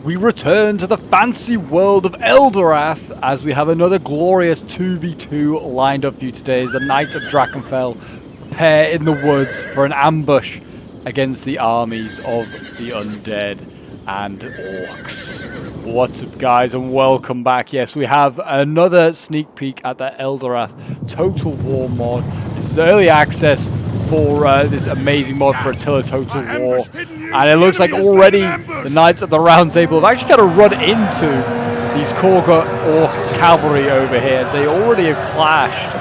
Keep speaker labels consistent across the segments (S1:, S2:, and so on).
S1: We return to the fancy world of Eldirath as we have another glorious 2v2 lined up for you today as the Knights of Drakomfell prepare in the woods for an ambush against the armies of the undead and orcs. What's up, guys, and welcome back. Yes, we have another sneak peek at the Eldirath Total War mod. This is early access for this amazing mod for Attila Total War, and it looks like already the Knights of the Round Table have actually got to run into these Korga Orc cavalry over here, as they already have clashed.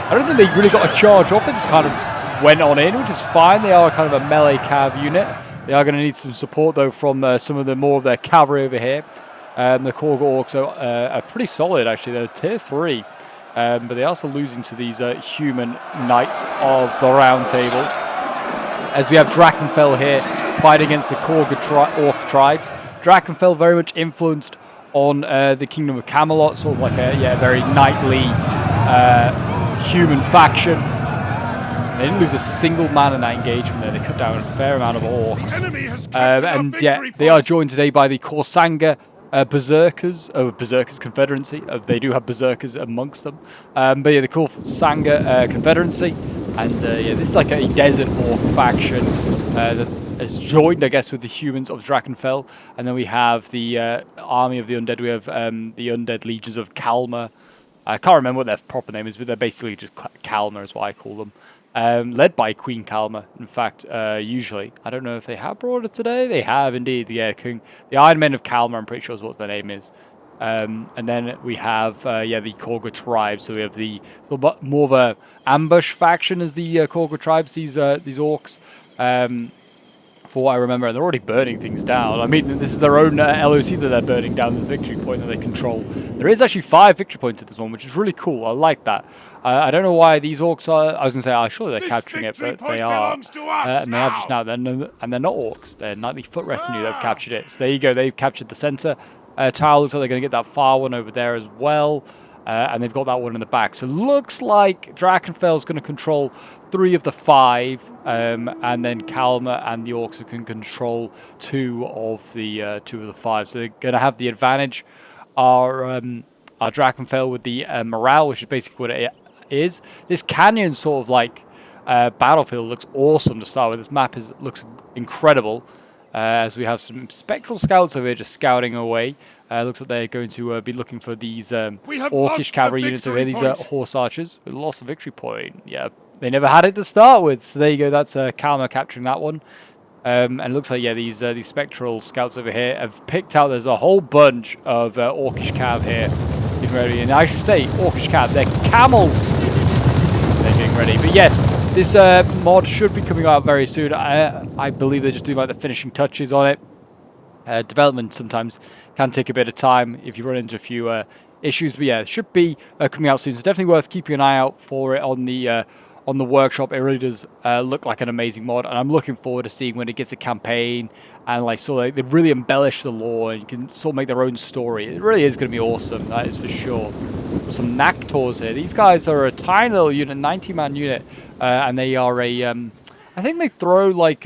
S1: I don't think they really got a charge off, they just kind of went on in, which is fine. They are kind of a melee cav unit. They are going to need some support though from some of the more of their cavalry over here. The Korga Orcs are pretty solid actually, they're tier 3. But they are also losing to these human Knights of the Round Table. As we have Drakomfell here fighting against the Korga Orc tribes. Drakomfell very much influenced on the Kingdom of Camelot, sort of like a very knightly human faction. They didn't lose a single man in that engagement there. They cut down a fair amount of orcs. And yeah, they are joined today by the Korsanga Berserkers, Berserkers Confederacy. They do have Berserkers amongst them. But yeah, the Korsanga Confederacy. And yeah, this is like a desert orc faction that is joined, I guess, with the humans of Drakomfell. And then we have the army of the undead. We have the undead legions of Kalmar. I can't remember what their proper name is, but they're basically just Kalmar is what I call them. Led by Queen Kalmar, in fact, usually. I don't know if they have brought it today. They have, indeed. Yeah, the Iron Men of Kalmar, I'm pretty sure is what their name is. And then we have, yeah, the Korga tribes. So we have the more of a ambush faction as the Korga tribes, these orcs. For what I remember, and they're already burning things down. I mean, this is their own LOC that they're burning down, the victory point that they control. There is actually 5 victory points at this one, which is really cool. I like that. I don't know why these orcs are. I was going to say, oh, surely they're capturing it, but they are. And they have just now. And they're not orcs. They're knightly foot retinue that have captured it. So there you go. They've captured the center tile. Looks like they're going to get that far one over there as well. And they've got that one in the back. So looks like Drakomfell is going to control 3 of the 5, and then Kalmar and the orcs can control 2 of the 5. So they're going to have the advantage. Our Drakomfell with the morale, which is basically what it is. This canyon sort of like battlefield looks awesome to start with. This map looks incredible. As we have some spectral scouts over here just scouting away. Looks like they're going to be looking for these orcish cavalry units over here, these horse archers. We lost the victory point. Yeah, they never had it to start with. So there you go, that's Kalmar capturing that one. And it looks like, yeah, these spectral scouts over here have picked out, there's a whole bunch of orcish cav here getting ready. And I should say, orcish cav, they're camels. They're getting ready. But yes, this mod should be coming out very soon. I believe they're just doing like the finishing touches on it. Development sometimes can take a bit of time if you run into a few issues, but yeah, it should be coming out soon. So definitely worth keeping an eye out for it on the workshop. It really does look like an amazing mod, and I'm looking forward to seeing when it gets a campaign and like sort of they really embellish the lore and you can sort of make their own story. It really is going to be awesome, that is for sure. Some Naktors here. These guys are a tiny little unit, 90-man unit, and they are a I think they throw like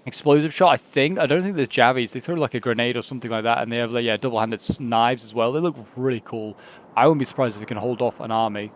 S1: explosive shot, I think. I don't think there's javies. They throw like a grenade or something like that, and they have like, yeah, double-handed knives as well. They look really cool. I wouldn't be surprised if we can hold off an army.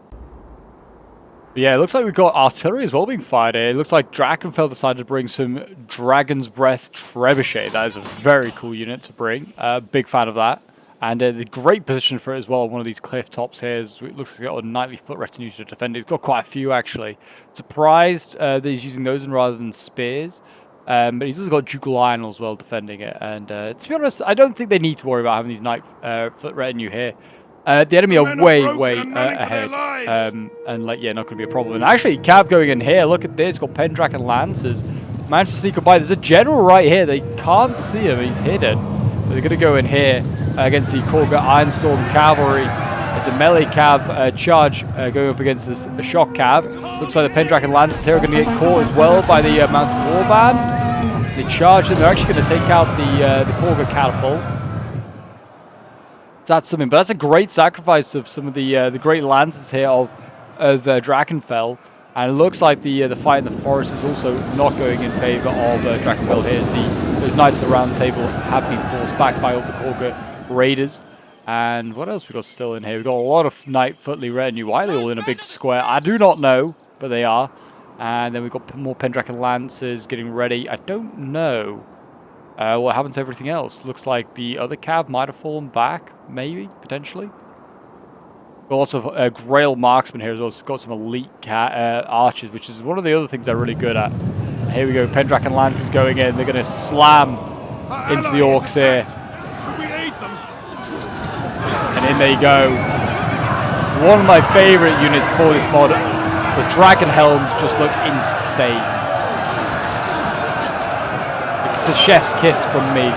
S1: But yeah, it looks like we've got artillery as well being fired here. It looks like Drakomfell decided to bring some Dragon's Breath Trebuchet. That is a very cool unit to bring. Big fan of that. And the great position for it as well, one of these cliff tops here. It looks like it's got a knightly foot retinue to defend it. It's got quite a few, actually. Surprised that he's using those rather than spears. But he's also got Ducal Lionel as well defending it. And to be honest, I don't think they need to worry about having these knight foot retinue here. The enemy are way ahead. And like, yeah, not going to be a problem. And actually, Cav going in here. Look at this. Got Pendrak and Lancers. Managed to sneak up by. There's a general right here. They can't see him. He's hidden. But they're going to go in here against the Korga Ironstorm Cavalry. There's a melee cav charge going up against this shock cav. Looks like the Pendrak and Lancers here are going to get caught as well by the Mounted Warband. They charge and they're actually going to take out the Korga catapult. So that's something, but that's a great sacrifice of some of the great lances here of Drakomfell. And it looks like the fight in the forest is also not going in favor of Drakomfell. Here's the those Knights of the Round Table have been forced back by all the Korga raiders. And what else we got still in here? We've got a lot of Knight Footly retinue. Why are they all in a big square? I do not know, but they are. And then we've got more Pendragon Lancers getting ready. I don't know what happened to everything else. Looks like the other cav might have fallen back, maybe, potentially. Got lots of Grail Marksmen here as well. So got some elite archers, which is one of the other things they're really good at. And here we go, Pendragon Lancers going in. They're going to slam into the orcs here. And in they go. One of my favorite units for this mod. The Dragon Helms just looks insane. It's a chef's kiss from me.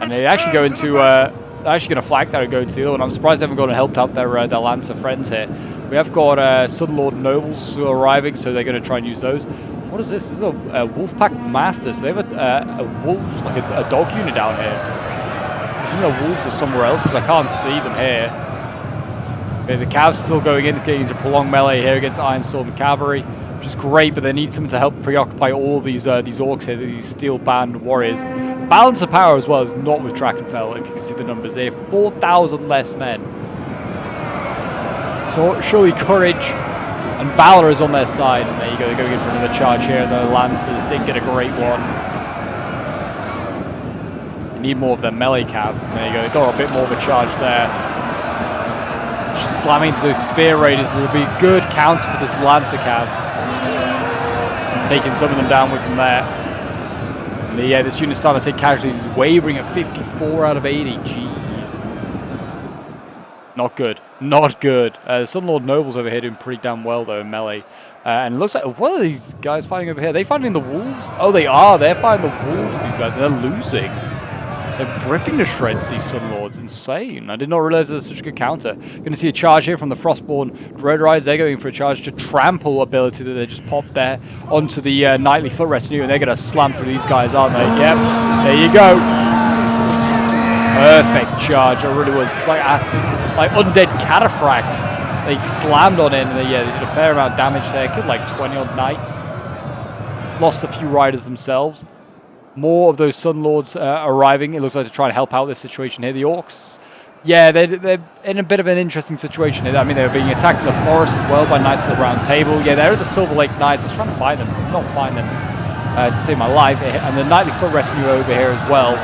S1: And they actually go into, they're actually going to flag that and go into the other one. I'm surprised they haven't gone and helped out their Lancer friends here. We have got Sunlord Nobles who are arriving, so they're going to try and use those. What is this? This is a Wolfpack Master. So they have a wolf, like a dog unit down here. I think the wolves are somewhere else because I can't see them here. Okay, the Cavs still going in. It's getting into prolonged melee here against Ironstorm Cavalry, which is great, but they need someone to help preoccupy all these orcs here, these Steel Band warriors. Balance of power as well is not with Drakomfell, if you can see the numbers. They have 4,000 less men. So surely courage and valor is on their side. And there you go, they're going in for another charge here. The Lancers did get a great one. They need more of their melee cav. There you go, they got a bit more of a charge there. Just slamming into those Spear Raiders will be a good counter for this Lancer cav. Taking some of them down with them there. And yeah, this unit's starting to take casualties. It's wavering at 54 out of 80. Jeez. Not good. Not good. The Sunlord Nobles over here doing pretty damn well, though, in melee. And it looks like, what are these guys fighting over here? Are they fighting the wolves? Oh, they are. They're fighting the wolves, these guys. They're losing. They're ripping to shreds, these Sunlords. Insane. I did not realize there's such a good counter. Going to see a charge here from the Frostborn Dread Riders. They're going for a charge to trample ability that they just popped there onto the Knightly Foot Retinue, and they're going to slam through these guys, aren't they? Yep. There you go. Perfect charge. It really was. It's like undead cataphracts. They slammed on in, and they did a fair amount of damage there. Killed like 20 odd knights. Lost a few riders themselves. More of those Sunlords arriving. It looks like to try and help out this situation here. The orcs, yeah, they're in a bit of an interesting situation here. I mean, they're being attacked in the forest as well by Knights of the Round Table. Yeah, they're the Silver Lake Knights. I was trying to find them. I not find them to save my life. And the Knightly Foot Retinue over here as well.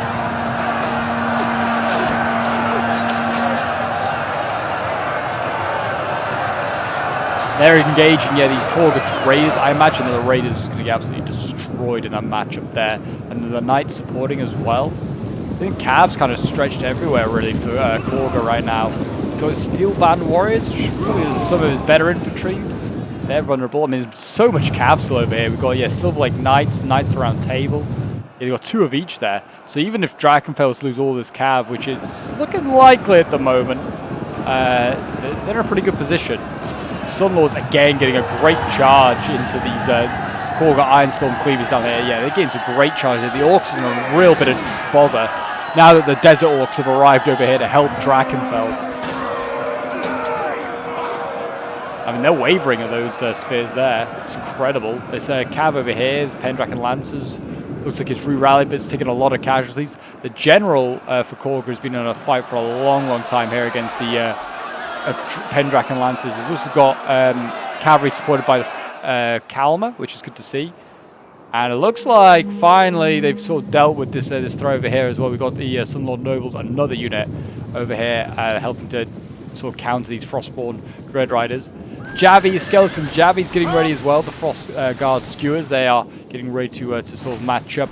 S1: They're engaging, yeah, these Korga Raiders. I imagine that the Raiders is going to get absolutely destroyed in that matchup there. And the Knights supporting as well. I think Cav's kind of stretched everywhere, really, for Korga right now. So it's Steel Band Warriors, probably some of his better infantry. They're vulnerable. I mean, there's so much Cav still over here. We've got, yeah, Silver Lake Knights, Knights of the Round Table. Yeah, they've got 2 of each there. So even if Drakomfell lose all this Cav, which is looking likely at the moment, they're in a pretty good position. Sunlords again getting a great charge into these Korga Ironstorm Cleavers down there. Yeah, they're getting some great charges. The orcs are in a real bit of bother now that the Desert Orcs have arrived over here to help Drakomfell. I mean, they're wavering at those spears there. It's incredible. There's a Cav over here. There's Pendragon Lancers. Looks like it's re-rallied, but it's taking a lot of casualties. The general for Korga has been in a fight for a long, long time here against the Pendragon Lancers. He's also got cavalry supported by the Kalmar, which is good to see. And it looks like finally they've sort of dealt with this threat over here as well. We've got the Sunlord Nobles, another unit over here, helping to sort of counter these Frostborn Dread Riders. Javi, Skeleton Javi's getting ready as well. The Frost Guard Skewers, they are getting ready to sort of match up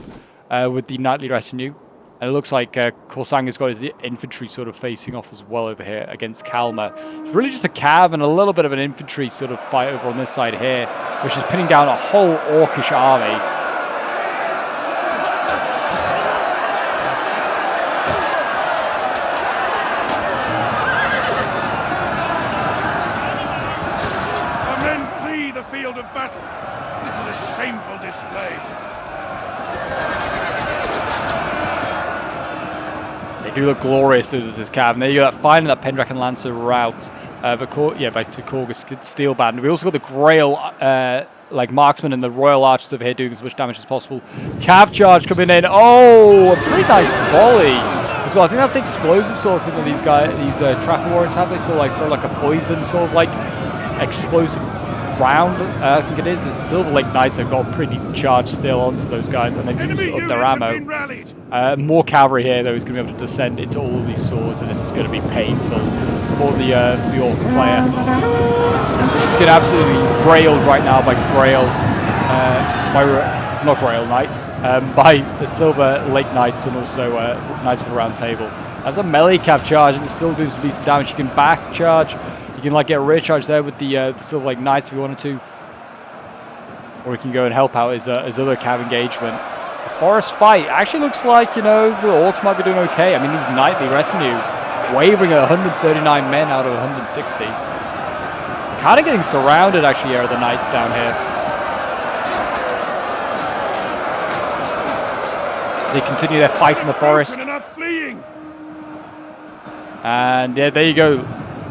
S1: with the Knightly Retinue. And it looks like Korsanga's got his infantry sort of facing off as well over here against Kalmar. It's really just a cav and a little bit of an infantry sort of fight over on this side here, which is pinning down a whole orcish army.
S2: Our men flee the field of battle. This is a shameful display.
S1: They do look glorious, this cav. And there you go, finding that Pendragon Lancer route. But yeah, back to Korga Steel Band. We also got the Grail like marksmen and the royal archers over here doing as much damage as possible. Cav charge coming in. Oh, a pretty nice volley as well. I think that's the explosive sort of thing that these guys, these tracker warriors have. They sort of like throw like a poison sort of like explosive round. I think it is. The Silver Lake Knights have got a pretty decent charge still onto those guys, and they've used up their ammo. More cavalry here though is going to be able to descend into all of these swords, and this is going to be painful for the orc player. He's getting absolutely railed right now by Grail, not Grail Knights, by the Silver Lake Knights and also Knights of the Round Table. That's a melee cav charge, and it's still doing some decent damage. You can back charge. You can like get a rear charge there with the Silver Lake Knights if you wanted to, or you can go and help out his other cav engagement. The forest fight actually looks like, you know, the orcs might be doing okay. I mean, these knightly retinue wavering at 139 men out of 160. Kind of getting surrounded actually here are the knights down here. They continue their fight in the forest. And yeah, there you go.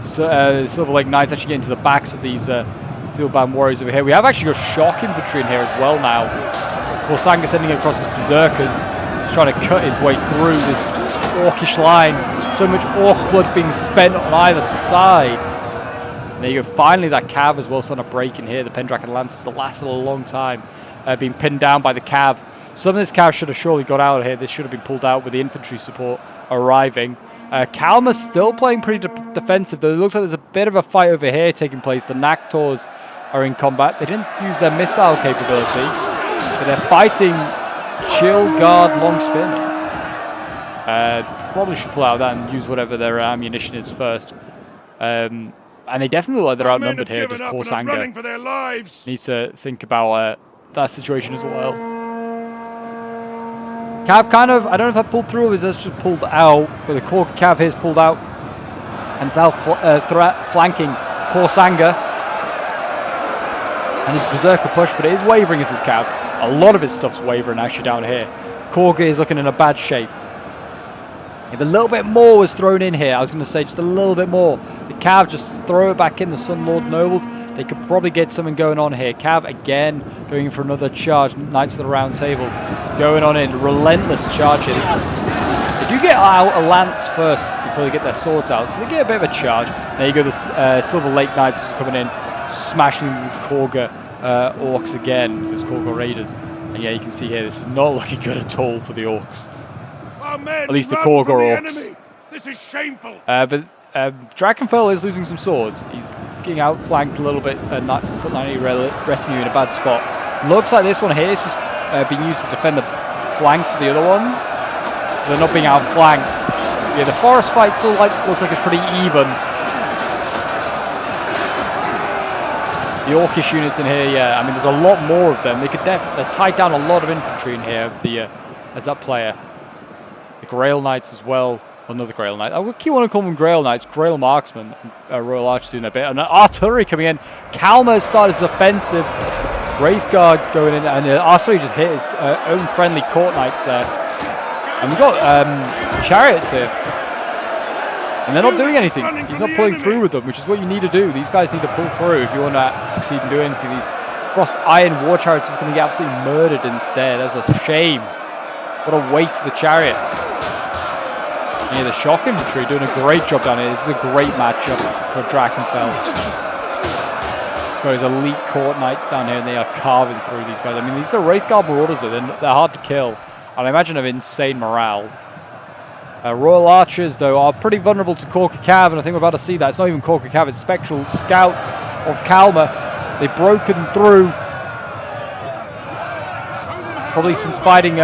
S1: So, Silver Lake Knights actually get into the backs of these Steelbound warriors over here. We have actually got shock infantry in here as well now. Korsanga sending across his berserkers, trying to cut his way through this orcish line. So much orc blood being spent on either side. And there you go. Finally, that cav as well starting to break in here. The Pendragon Lancers that lasted a long time, being pinned down by the cav. Some of this cav should have surely got out of here. This should have been pulled out with the infantry support arriving. Kalmar's still playing pretty defensive, though. It looks like there's a bit of a fight over here taking place. The Naktors are in combat. They didn't use their missile capability, but they're fighting Chill Guard Long Spearmen. Probably should pull out that and use whatever their ammunition is first. And they definitely look like they're outnumbered here. Just Korsanga needs to think about that situation as well. Cav kind of, I don't know if I pulled through or is this just pulled out, but the core Cav here is pulled out. And Zal flanking Korsanga. And his Berserker push, but it is wavering as his Cav. A lot of his stuff's wavering actually down here. Korga is looking in a bad shape. If a little bit more was thrown in here, I was going to say just a little bit more. The Cav just throw it back in, the Sun Lord Nobles. They could probably get something going on here. Cav again going in for another charge. Knights of the Round Table going on in. Relentless charge here. They do get out a lance first before they get their swords out, so they get a bit of a charge. There you go, the Silver Lake Knights just coming in, smashing these Korga orcs again, these Korga raiders. And yeah, you can see here, this is not looking good at all for the orcs. At least the Korga orcs.
S2: This is shameful.
S1: But Drakomfell is losing some swords. He's getting outflanked a little bit. Put 90 retinue in a bad spot. Looks like this one here is just being used to defend the flanks of the other ones. So they're not being outflanked. Yeah, the forest fight still looks like it's pretty even. The orcish units in here, yeah. I mean, there's a lot more of them. They could definitely tie down a lot of infantry in here of the as that player. The Grail Knights as well. Another Grail Knight. I keep wanting to call them Grail Knights. Grail Marksmen. Royal Archers doing a bit. And artillery coming in. Kalmar started his offensive. Wraithguard going in. And artillery just hit his own friendly Court Knights there. And we've got chariots here. And they're not doing anything. He's not pulling through with them, which is what you need to do. These guys need to pull through if you want to succeed in doing anything. These Frost Iron War Chariots is going to get absolutely murdered instead. That's a shame. What a waste of the chariots. Yeah, the shock infantry doing a great job down here. This is a great matchup for Drakomfell. He's got his elite Court Knights down here, and they are carving through these guys. I mean, these are Wraithguard Marauders, they're hard to kill. And I imagine have insane morale. Royal Archers, though, are pretty vulnerable to Korka Cav, and I think we're about to see that. It's not even Korka Cav, it's Spectral Scouts of Kalmar. They've broken through. Probably since fighting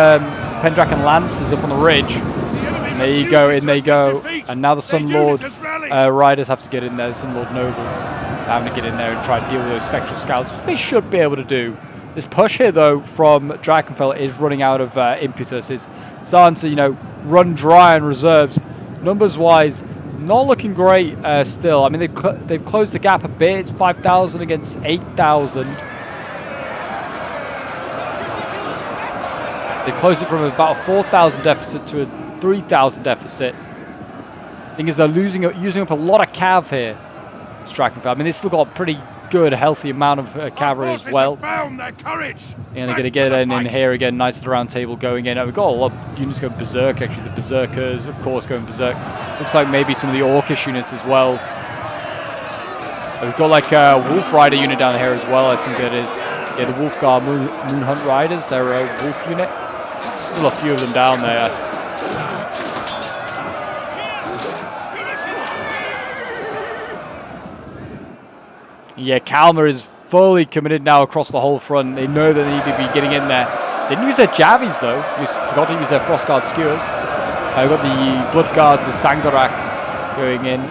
S1: Pendragon Lancers up on the ridge. And there you go, in they go. And now the Sun Lord Riders have to get in there, the Sun Lord Nobles. They're having to get in there and try to deal with those Spectral Scouts, which they should be able to do. This push here, though, from Drakomfell is running out of impetus. It's starting to, you know, run dry on reserves. Numbers-wise, not looking great still. I mean, they've closed the gap a bit. It's 5,000 against 8,000. They've closed it from about a 4,000 deficit to a 3,000 deficit. Thing is, they're using up a lot of cav here. Drakomfell. I mean, they still got pretty good, healthy amount of cavalry as well.
S2: Found their courage.
S1: And they're going to get in here again. Knights of the Round Table going in. We've got a lot of units going berserk, actually. The berserkers, of course, going berserk. Looks like maybe some of the orcish units as well. We've got like a Wolf Rider unit down here as well, I think that is. Yeah, the Wolf Guard Moon Hunt Riders. They're a wolf unit. Still a few of them down there. Yeah, Kalmar is fully committed now across the whole front. They know that they need to be getting in there. Didn't use their Javies though. Forgot to use their Frost Guard Skewers. We've got the Blood Guards of Sangarak going in.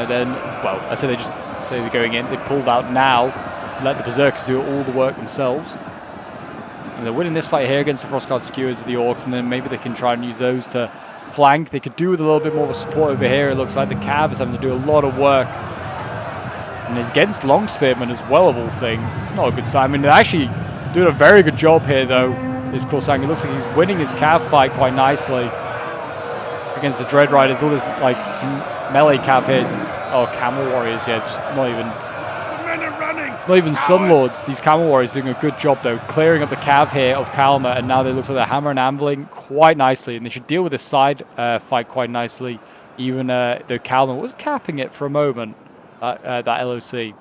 S1: Then, well, I say they just say they're going in. They pulled out now. Let the Berserkers do all the work themselves. And they're winning this fight here against the Frost Guard Skewers of the Orcs, and then maybe they can try and use those to flank. They could do with a little bit more of a support over here. It looks like the Cav is having to do a lot of work. And it's against Long Spearmen as well, of all things. It's not a good sign. I mean, they're actually doing a very good job here, though. This Korsang, it looks like he's winning his Cav fight quite nicely against the Dread Riders. All this like melee Cav here is just, oh, Camel Warriors, yeah, just not even Sun Lords. These Camel Warriors doing a good job, though, clearing up the Cav here of Kalmar, and now they look like they're hammer and anviling quite nicely, and they should deal with this side fight quite nicely. Even though Kalmar was capping it for a moment. That LOC.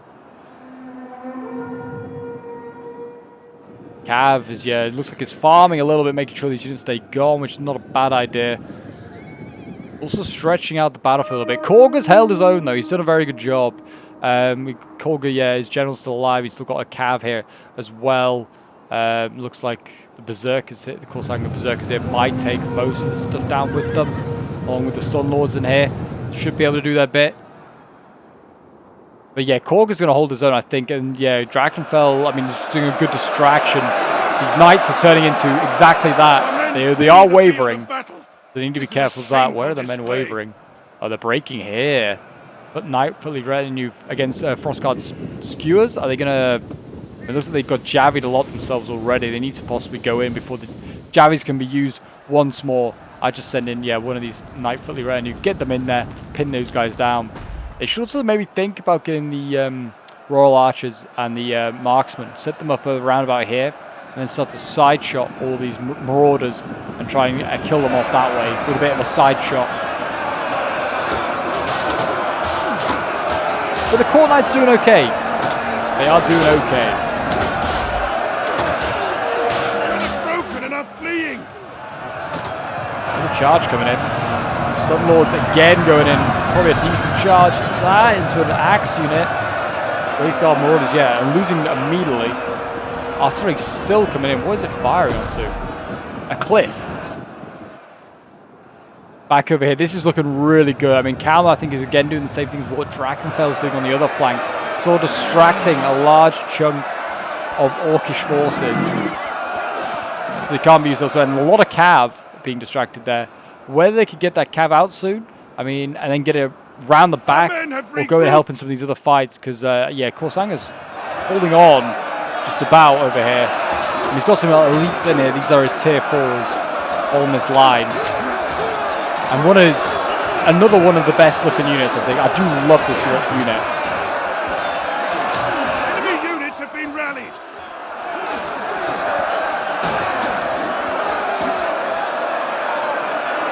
S1: Cav is, yeah, it looks like it's farming a little bit, making sure these units stay gone, which is not a bad idea. Also stretching out the battlefield a bit. Korga's held his own, though. He's done a very good job. Korga, yeah, his general's still alive. He's still got a Cav here as well. Looks like the Berserkers here, the Korsang Berserkers here might take most of the stuff down with them, along with the Sun Lords in here. Should be able to do their bit. But yeah, Korga's going to hold his own, I think. And yeah, Drakomfell, I mean, he's doing a good distraction. These knights are turning into exactly that. They are wavering. They need to be careful of that. Where are the men wavering? Oh, they're breaking here. But Knight fully retinue against Frostguard Skewers. Are they going to... It looks like they've got Javied a lot themselves already. They need to possibly go in before the Javies can be used once more. I just send in, yeah, one of these Knight fully retinue. Get them in there. Pin those guys down. They should also maybe think about getting the Royal Archers and the Marksmen, set them up around about here, and then start to side shot all these Marauders and try and kill them off that way with a bit of a side shot. But the Court Knights doing okay. They are doing okay.
S2: Broken and are fleeing.
S1: Another charge coming in. Sun Lords again going in. Probably a decent charge into an axe unit. Wraithguard Marauders, yeah, and losing immediately. Artillery still coming in. What is it firing onto? A cliff. Back over here. This is looking really good. I mean, Kalmar, I think, is again doing the same things as what Drakomfell is doing on the other flank. Sort of distracting a large chunk of Orcish forces. So they can't be used elsewhere. And a lot of Cav being distracted there. Whether they could get that Cav out soon, I mean, and then get it round the back, or go and help in some of these other fights, because, yeah, Korsanga's holding on just about over here. And he's got some elites in here. These are his tier 4s on this line. And another one of the best looking units, I think. I do love this unit.
S2: Enemy units have been rallied.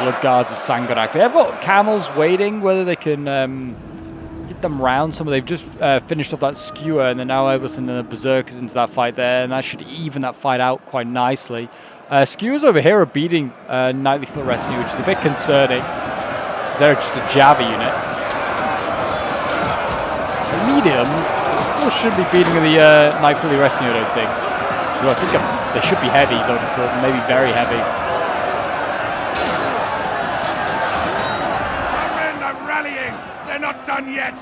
S1: Blood Guards of Sangarak. They have got camels waiting, whether they can get them round. They've just finished up that skewer, and they're now able to send the Berserkers into that fight there, and that should even that fight out quite nicely. Skewers over here are beating Knightly Foot Retinue, which is a bit concerning, because they're just a Javi unit. The mediums still should be beating the Knightly Retinue, I don't think. Well, I think they should be heavies, I would have thought, maybe very heavy.
S2: Not done yet.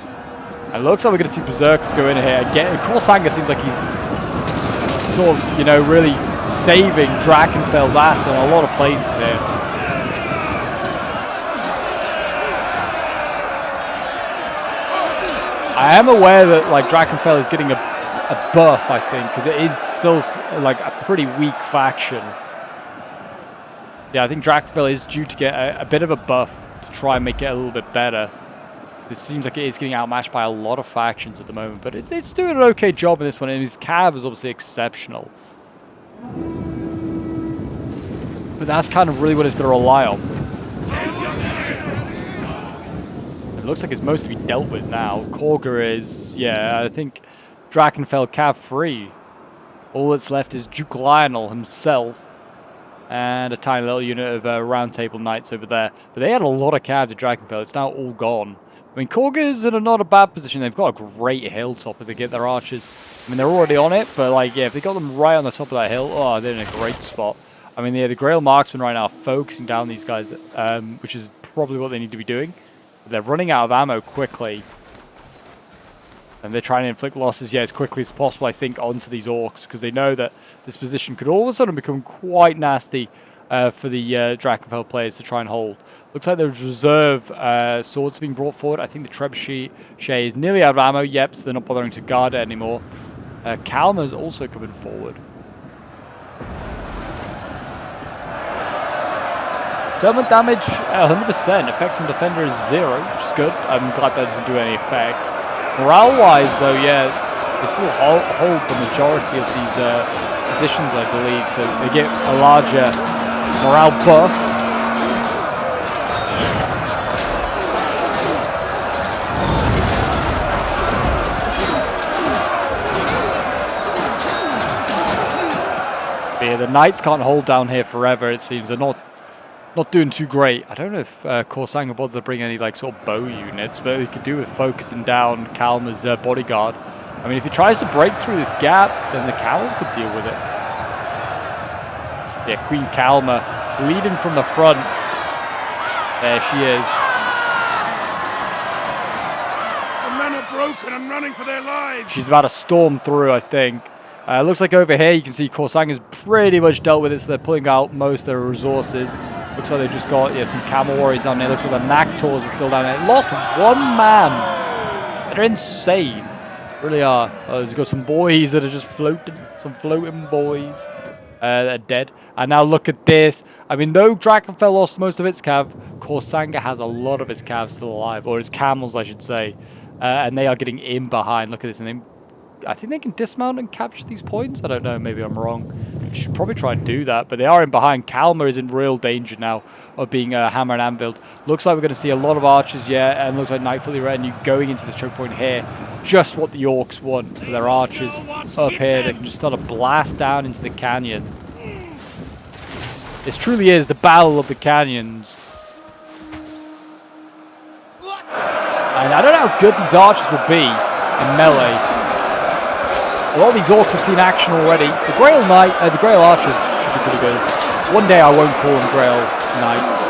S1: And it looks like we're going to see Berserkers go in here again. Korsanga seems like he's sort of, you know, really saving Drakomfell's ass in a lot of places here. I am aware that like Drakomfell is getting a buff, I think, because it is still like a pretty weak faction. Yeah, I think Drakomfell is due to get a bit of a buff to try and make it a little bit better. This seems like it is getting outmatched by a lot of factions at the moment, but it's doing an okay job in this one, and his cav is obviously exceptional. But that's kind of really what it's going to rely on. It looks like it's mostly been dealt with now. Korga is, yeah, I think Drakomfell cav free. All that's left is Duke Lionel himself and a tiny little unit of Round Table Knights over there. But they had a lot of cav to Drakomfell. It's now all gone. I mean, Korga is in a not a bad position. They've got a great hilltop if they get their archers. I mean, they're already on it, but like, yeah, if they got them right on the top of that hill, oh, they're in a great spot. I mean, yeah, the Grail Marksmen right now are focusing down these guys, which is probably what they need to be doing. They're running out of ammo quickly. And they're trying to inflict losses, yeah, as quickly as possible, I think, onto these orcs, because they know that this position could all of a sudden become quite nasty for the Drakomfell players to try and hold. Looks like there's reserve swords being brought forward. I think the Trebuchet is nearly out of ammo. Yep, so they're not bothering to guard it anymore. Kalmar's also coming forward. Settlement damage, 100%. Effects on defender is 0, which is good. I'm glad that doesn't do any effects. Morale-wise, though, yeah, they still hold the majority of these positions, I believe, so they get a larger morale buff. But yeah, the Knights can't hold down here forever, it seems. They're not doing too great. I don't know if Korsanga bothered to bring any like sort of bow units, but it could do with focusing down Kalmar's bodyguard. I mean, if he tries to break through this gap, then the Camels could deal with it. Yeah, Queen Kalmar leading from the front. There she is.
S2: The men are broken and running for their lives.
S1: She's about to storm through, I think. Looks like over here you can see Korsanga's pretty much dealt with it, so they're pulling out most of their resources. Looks like they've just got some camel warriors down there. Looks like the Naktors are still down there. Lost one man. They're insane. Really are. There's got some boys that are just floating. Some floating boys that are dead. And now look at this. I mean, though Drakomfell lost most of its cav, Korsanga has a lot of its cav still alive. Or its camels, I should say. And they are getting in behind. Look at this. And I think they can dismount and capture these points. I don't know. Maybe I'm wrong. You should probably try and do that. But they are in behind. Kalmar is in real danger now of being hammer and anviled. Looks like we're going to see a lot of archers, yeah. And looks like Nightfully Retinue going into this choke point here. Just what the orcs want for their archers up here. They can just start a blast down into the canyon. This truly is the battle of the canyons. And I don't know how good these archers will be in melee. A lot of these orcs have seen action already. The Grail Knight, the Grail Archers should be pretty good. One day I won't call them Grail Knights.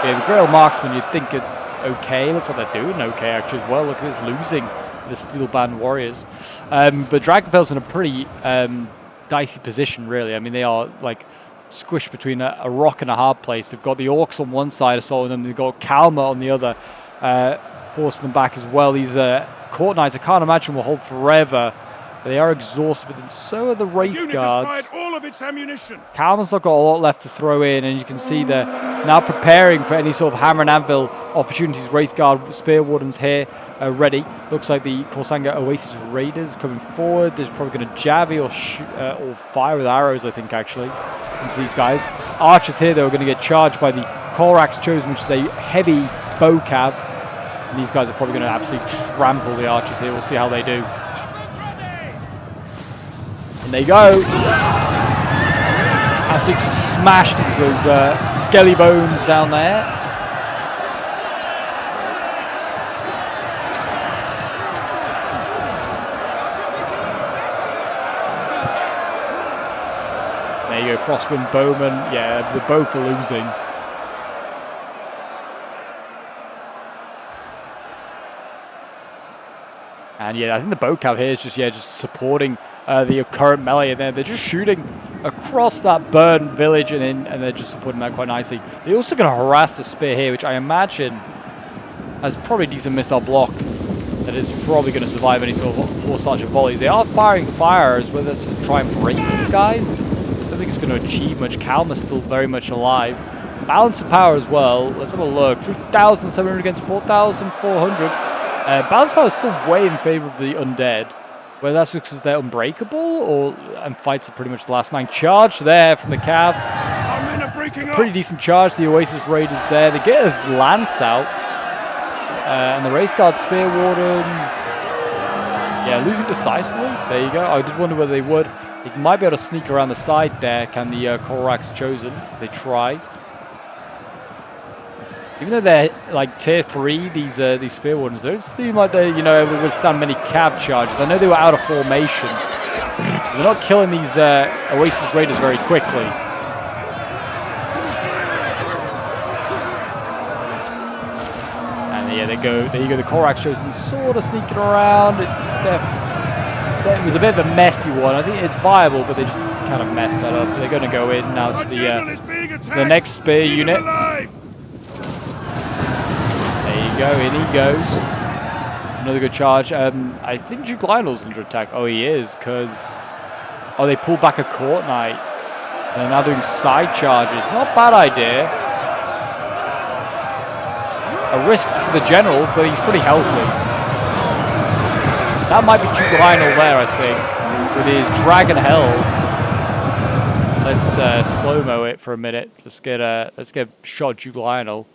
S1: Yeah, the Grail Marksmen you'd think are okay. Looks like they're doing okay actually as well. Look at this losing the Steel Band Warriors. But Drakomfell's in a pretty dicey position really. I mean they are like squished between a rock and a hard place. They've got the orcs on one side assaulting them. They've got Kalmar on the other forcing them back as well. These Court Knights, I can't imagine will hold forever. They are exhausted, but then so are the Wraith
S2: Unit
S1: Guards.
S2: has fired all of its ammunition.
S1: Kalmar's not got a lot left to throw in, and you can see they're now preparing for any sort of hammer and anvil opportunities. Wraith Guard, Spear Wardens here ready. Looks like the Korsanga Oasis Raiders coming forward. There's probably going to jabby or fire with arrows, I think, actually, into these guys. Archers here, though, are going to get charged by the Korax Chosen, which is a heavy bow cav. And these guys are probably going to absolutely trample the archers here. We'll see how they do. And there you go. Absolutely smashed into those skelly bones down there. There you go, Frostwind Bowman. Yeah, they're both losing. And yeah, I think the bow cav here is just supporting the current melee, and they're just shooting across that burned village, and they're just supporting that quite nicely. They're also going to harass the spear here, which I imagine has probably decent missile block that is probably going to survive any sort of horse archer volleys. They are firing fires with us to try and break these guys. I don't think it's going to achieve much. Kalmar's still very much alive. Balance of power as well. Let's have a look. 3,700 against 4,400. Balance of power is still way in favor of the undead. Whether that's just because they're unbreakable and fights are pretty much the last man. Charge there from the Cav. Pretty decent charge. The Oasis Raiders there. They get a lance out. And the Wraith Guard Spear Wardens. Yeah, losing decisively. There you go. I did wonder whether they would. They might be able to sneak around the side there. Can the Korrak's Chosen? They try. Even though they're like tier 3, these Spear Wardens, they don't seem like they, would withstand many Cav charges. I know they were out of formation. They're not killing these Oasis Raiders very quickly. And yeah, there you go. The Korrak's Chosen sort of sneaking around. It was a bit of a messy one. I think it's viable, but they just kind of messed that up. They're going to go in now to the next spear unit. Go, in he goes. Another good charge. I think Duke Lionel's under attack. Oh, he is, because... Oh, they pulled back a Court Knight. And they're now doing side charges. Not a bad idea. A risk for the General, but he's pretty healthy. That might be Duke Lionel there, I think. With his Dragon Hell. Let's slow-mo it for a minute. Let's get a shot Duke Lionel.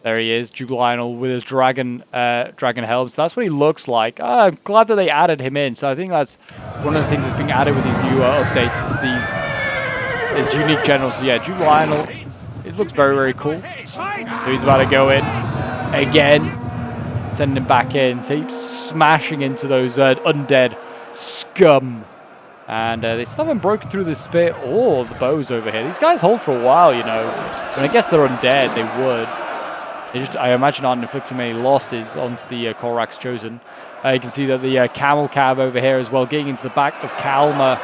S1: There he is, Duke Lionel with his Dragon Helm. So that's what he looks like. I'm glad that they added him in. So I think that's one of the things that's being added with these new updates is these unique generals. So yeah, Duke Lionel, it looks very, very cool. So he's about to go in again, sending him back in. So he's smashing into those undead scum. And they still haven't broken through the spear or the bows over here. These guys hold for a while, And I guess they're undead, they would. I imagine aren't inflicting many losses onto the Korrak's Chosen. You can see that the Camel Cav over here as well, getting into the back of Kalma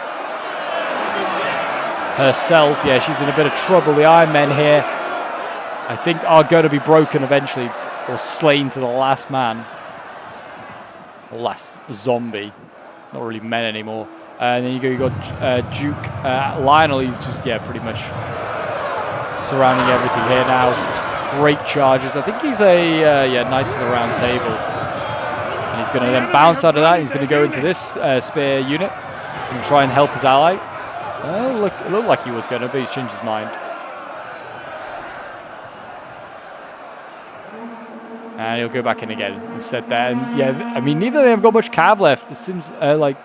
S1: herself. Yeah, she's in a bit of trouble. The Iron Men here, I think, are going to be broken eventually, or slain to the last man. Or last zombie. Not really men anymore. And then you got Duke Lionel. He's just, pretty much surrounding everything here now. Great charges. I think he's a Knight to the Round Table. And he's going to then bounce out of that. He's going to go into this spear unit and try and help his ally. It looked like he was going to, but he's changed his mind. And he'll go back in again instead there. And yeah, I mean, neither of them have got much cav left. It seems like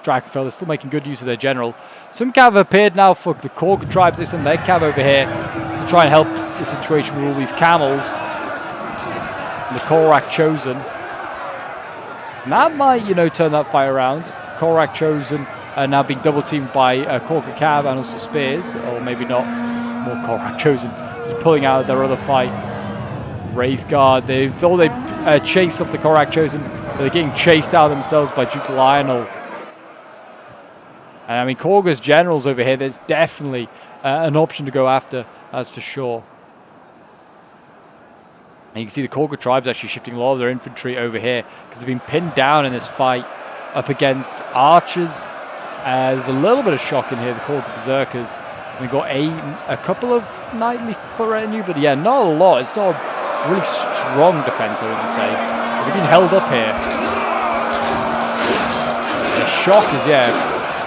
S1: Drakomfell is still making good use of their general. Some cav have appeared now for the Korg tribes. They send their cav over here to try and help the situation with all these camels. And the Korrak Chosen. And that might, turn that fight around. Korrak Chosen now being double teamed by Korka Cav and also Spears. Or maybe not. More Korrak Chosen. Just pulling out their other fight. Wraith Guard. They thought they'd chase up the Korrak Chosen. But they're getting chased out themselves by Duke Lionel. And I mean, Korga's generals over here, there's definitely an option to go after, that's for sure. And you can see the Korga tribes actually shifting a lot of their infantry over here because they've been pinned down in this fight up against archers. There's a little bit of shock in here, the Korga Berserkers. And we've got a couple of knightly retinue, but yeah, not a lot. It's not a really strong defense, I wouldn't say. But they've been held up here. The shock is,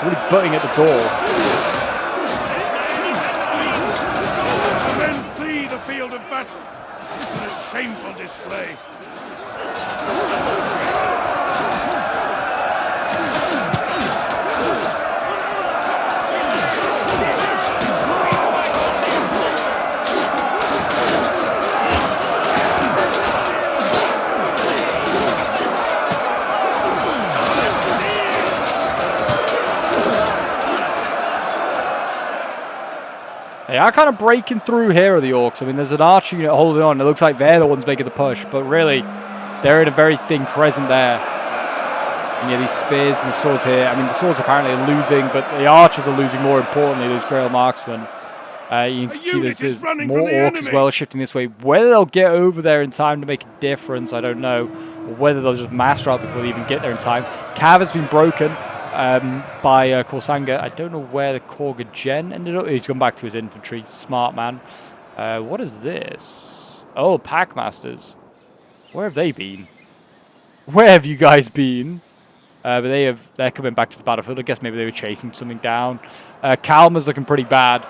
S1: really butting at the door.
S2: The men flee the field of battle. This is a shameful display.
S1: They are kind of breaking through here are the orcs. I mean, there's an archer unit holding on. It looks like they're the ones making the push, but really, they're in a very thin crescent there. And yeah, these spears and the swords here. I mean, the swords apparently are losing, but the archers are losing more importantly, those Grail Marksmen. You can see there's more orcs as well shifting this way. Whether they'll get over there in time to make a difference, I don't know. Or whether they'll just master out before they even get there in time. Cav has been broken. by Korsanga. I don't know where the Korga Gen ended up. He's gone back to his infantry. Smart man. What is this? Oh, Packmasters. Where have they been? Where have you guys been? But they're coming back to the battlefield. I guess maybe they were chasing something down. Kalmar's looking pretty bad.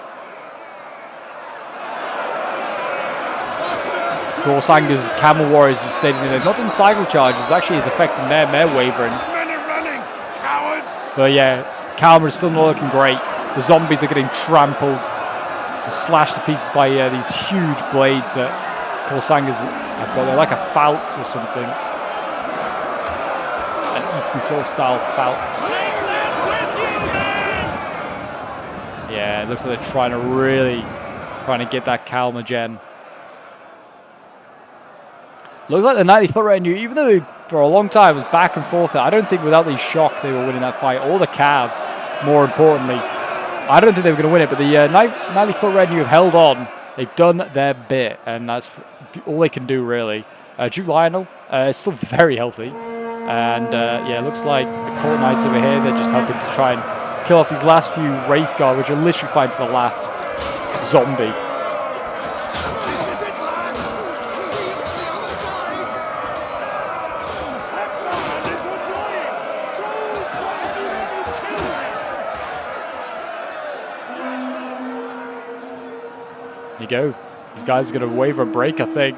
S1: Korsanga's camel warriors have stayed in there. Not in cycle charges. Actually, is affecting them. They're wavering.
S2: Men are running, cowards!
S1: But yeah, Kalmar's still not looking great. The zombies are getting trampled, slashed to pieces by these huge blades that Korsanga's have got. They're like a Phelps or something. An Eastern Sword style Phelps. Yeah, it looks like they're trying to get that Kalmar gen. Looks like the 90th foot retinue, even though they, for a long time was back and forth, I don't think without these shock they were winning that fight, or the Cav, more importantly. I don't think they were going to win it, but the 90th foot retinue have held on. They've done their bit, and that's all they can do, really. Duke Lionel is still very healthy. And yeah, it looks like the Court Knights over here, they're just helping to try and kill off these last few Wraith Guard, which are literally fighting to the last zombie. There you go. These guys are going to waver a break, I think.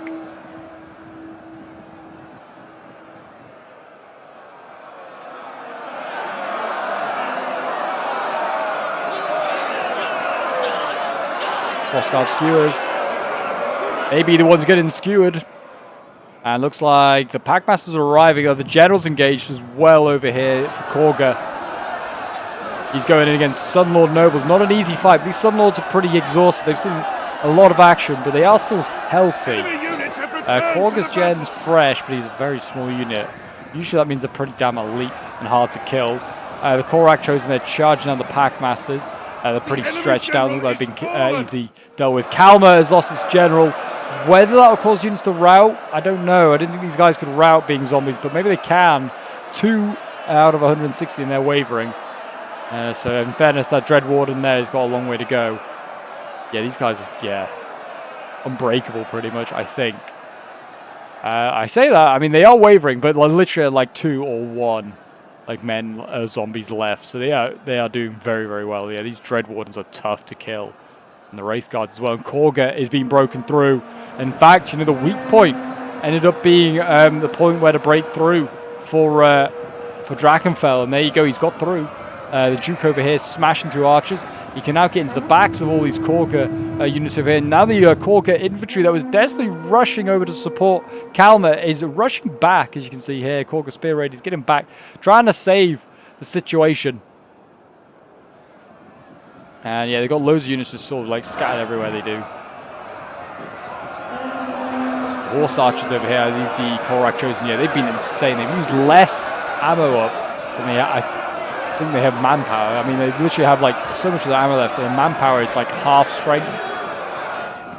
S1: Crossguard skewers. They be the ones getting skewered. And looks like the Packmasters are arriving. The General's engaged as well over here for Korga. He's going in against Sunlord Nobles. Not an easy fight. These Sunlords are pretty exhausted. They've seen a lot of action, but they are still healthy. Korga's gen's fresh, but he's a very small unit. Usually that means they're pretty damn elite and hard to kill. The Korak chosen, they're charging on the Packmasters. They're pretty stretched out. They've been easily dealt with. Kalmar has lost his general. Whether that will cause units to rout, I don't know. I didn't think these guys could rout being zombies, but maybe they can. 2 out of 160 and they're wavering. So in fairness, that Dread Warden there has got a long way to go. Yeah, these guys are, yeah, unbreakable pretty much, I think. I say that, I mean, they are wavering, but literally at like 2 or 1 zombies left. So they are doing very, very well. Yeah, these Dread Wardens are tough to kill. And the Wraith Guards as well. And Korga is being broken through. In fact, you know, the weak point ended up being the point where to break through for Drakomfell. And there you go, he's got through. The Duke over here smashing through archers. He can now get into the backs of all these Korga units over here. Now the Korga infantry that was desperately rushing over to support Kalmar is rushing back, as you can see here. Korga Spear Raid is getting back, trying to save the situation. And yeah, they've got loads of units just sort of like scattered everywhere they do. Horse archers over here, these the Korak chosen. Yeah, they've been insane. They've used less ammo up than they I think they have manpower. I mean, they literally have like so much of the ammo left. Their manpower is like half strength.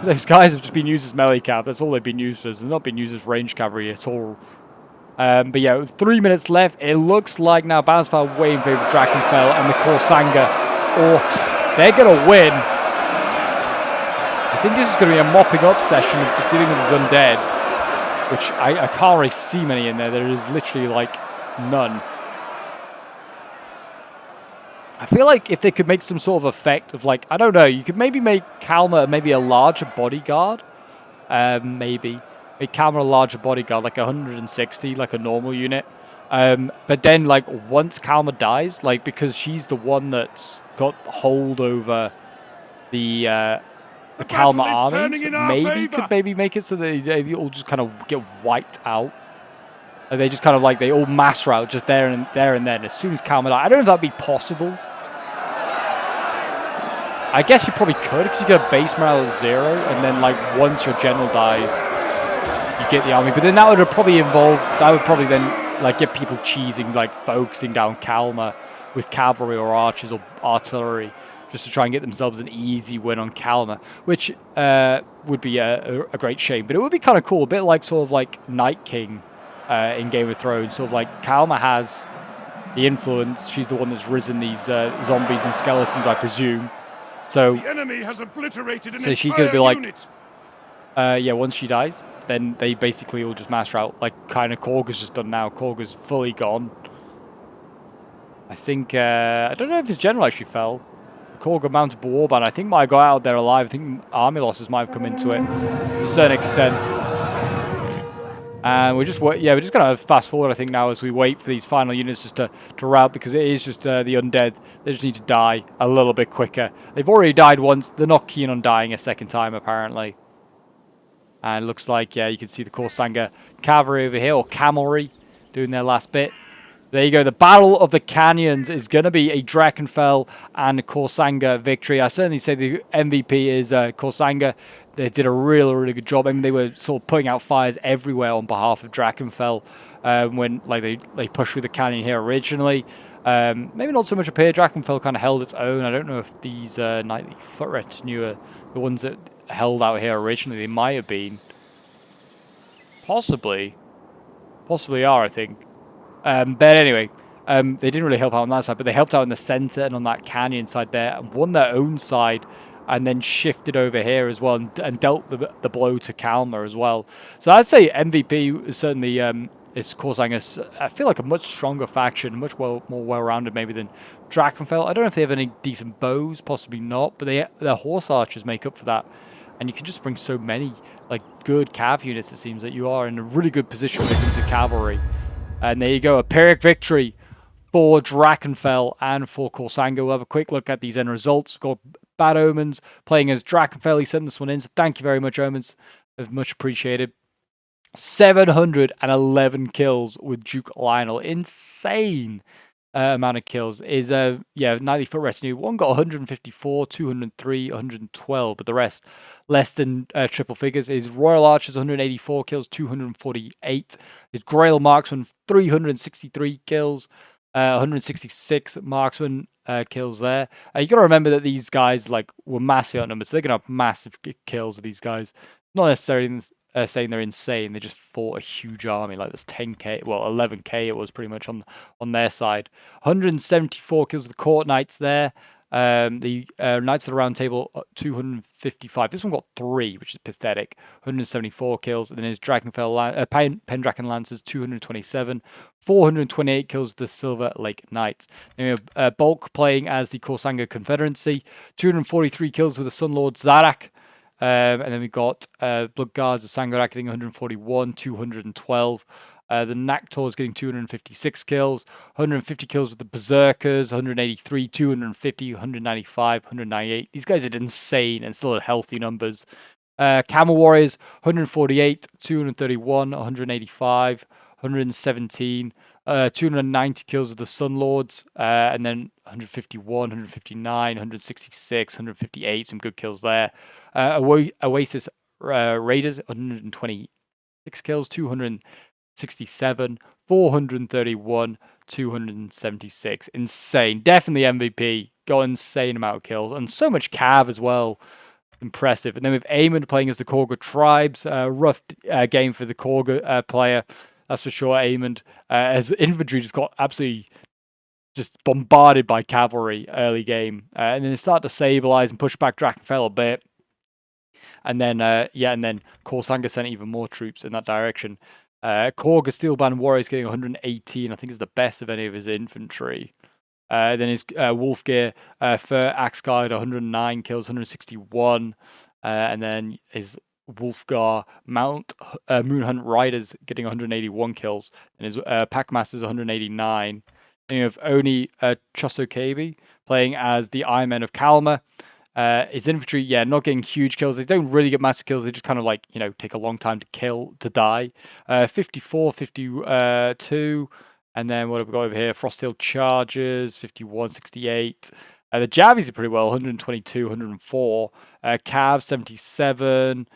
S1: Those guys have just been used as melee cav. That's all they've been used as. They've not been used as range cavalry at all. But yeah, with 3 minutes left, it looks like now Balance Power way in favor of Drakomfell and the Korsanga Orcs. They're going to win. I think this is going to be a mopping up session of just dealing with these undead, which I can't really see many in there. There is literally like none. I feel like if they could make some sort of effect of like, I don't know, you could maybe make Kalmar maybe a larger bodyguard. Maybe make Kalmar a larger bodyguard, like 160, like a normal unit. But then like once Kalmar dies, like because she's the one that's got hold over the Kalmar armies, maybe could maybe make it so that they all just kind of get wiped out. And they just kind of like, they all mass route just there and then as soon as Kalmar dies. I don't know if that'd be possible. I guess you probably could, because you get a base morale at 0, and then like once your general dies, you get the army. But then that would probably involve, that would probably then like get people cheesing, like focusing down Kalmar with cavalry or archers or artillery, just to try and get themselves an easy win on Kalmar, which would be a great shame. But it would be kind of cool, a bit like sort of like Night King in Game of Thrones. Sort of like Kalmar has the influence. She's the one that's risen these zombies and skeletons, I presume. So
S2: The enemy has obliterated an
S1: she
S2: entire
S1: could be like,
S2: unit.
S1: yeah, once she dies, then they basically all just master out, like kind of Korga's just done now. Korga's fully gone. I think, I don't know if his general actually fell. Korga mounted warband, I think might have got out there alive. I think army losses might have come into it to a certain extent. And we're just gonna fast forward, I think, now as we wait for these final units just to rout, because it is just the undead. They just need to die a little bit quicker. They've already died once. They're not keen on dying a second time, apparently. And it looks like, yeah, you can see the Korsanga cavalry over here, or camelry, doing their last bit. There you go. The Battle of the Canyons is going to be a Drakomfell and Korsanga victory. I certainly say the MVP is Korsanga. They did a really, really good job. I mean, they were sort of putting out fires everywhere on behalf of Drakomfell when they pushed through the canyon here originally. Maybe not so much up here. Drakomfell kind of held its own. I don't know if these knightly foot retinue are the ones that held out here originally. They might have been. Possibly are, I think. But anyway, they didn't really help out on that side, but they helped out in the center and on that canyon side there, and won their own side, and then shifted over here as well, and dealt the blow to Kalmar as well. So I'd say MVP is certainly is Korsanga. I feel like a much stronger faction, much more well-rounded maybe than Drakomfell. I don't know if they have any decent bows, possibly not, but their horse archers make up for that, and you can just bring so many like good cav units. It seems that you are in a really good position when it comes to cavalry. And there you go, a Pyrrhic victory for Drakomfell and for Korsanga. We'll have a quick look at these end results. We've got Bad Omens playing as Drakomfell. He sent this one in, so thank you very much, Omens. Much appreciated. 711 kills with Duke Lionel. Insane amount of kills. Is, yeah, 90 foot retinue. One got 154, 203, 112, but the rest less than triple figures. His Royal Archers, 184 kills, 248. His Grail Marksman, 363 kills, 166 Marksman kills there. You got to remember that these guys were massive outnumbered, so they're going to have massive kills of these guys. Not necessarily saying they're insane. They just fought a huge army. Like there's 10k, well 11k it was pretty much on their side. 174 kills with the Court Knights there. The Knights of the Round Table, 255. This one got 3, which is pathetic. 174 kills. And then his Drakomfell, Pendragon Lancers, 227. 428 kills with the Silver Lake Knights. Then we have Bulk playing as the Korsanga Confederacy. 243 kills with the Sun Lord Zarak. And then we got Blood Guards of Sangharak getting 141, 212. The Naktor is getting 256 kills, 150 kills with the Berserkers, 183, 250, 195, 198. These guys are insane and still at healthy numbers. Camel Warriors, 148, 231, 185, 117, 290 kills with the Sun Lords, and then 151, 159, 166, 158, some good kills there. Oasis Raiders, 126 kills, 267, 431, 276. Insane. Definitely MVP. Got an insane amount of kills. And so much cav as well. Impressive. And then with Eamon playing as the Korga Tribes. Rough game for the Korga player. That's for sure, Eamon. As infantry just got absolutely just bombarded by cavalry early game. And then they start to stabilize and push back Drakomfell a bit. And then, and then Korsanga sent even more troops in that direction. Korga Steelband Warriors getting 118, I think is the best of any of his infantry. Then his Wolfgear Fur Axe Guard, 109 kills, 161. And then his Wolfgar Mount Moonhunt Riders getting 181 kills. And his Packmasters, 189. Then you have Oni Chosokabi playing as the Iron Men of Kalmar. His infantry, yeah, not getting huge kills. They don't really get massive kills. They just kind of take a long time to die. 54, 52. And then what have we got over here? Frosthill Chargers, 51, 68. The Javies are pretty well, 122, 104. Cav, 77,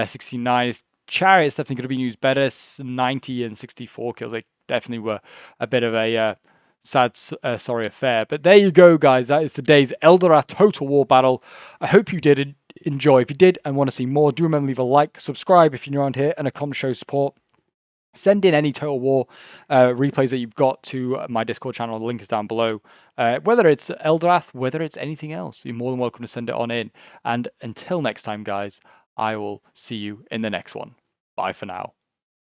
S1: 69. His Chariots definitely could have been used better, 90 and 64 kills. They definitely were a bit of a sad, sorry affair. But there you go, guys. That is today's Eldirath Total War battle. I hope you did enjoy. If you did and want to see more, do remember to leave a like, subscribe if you're new around here, and a comment to show support. Send in any Total War replays that you've got to my Discord channel. The link is down below. Whether it's Eldirath, whether it's anything else, you're more than welcome to send it on in. And until next time, guys, I will see you in the next one. Bye for now.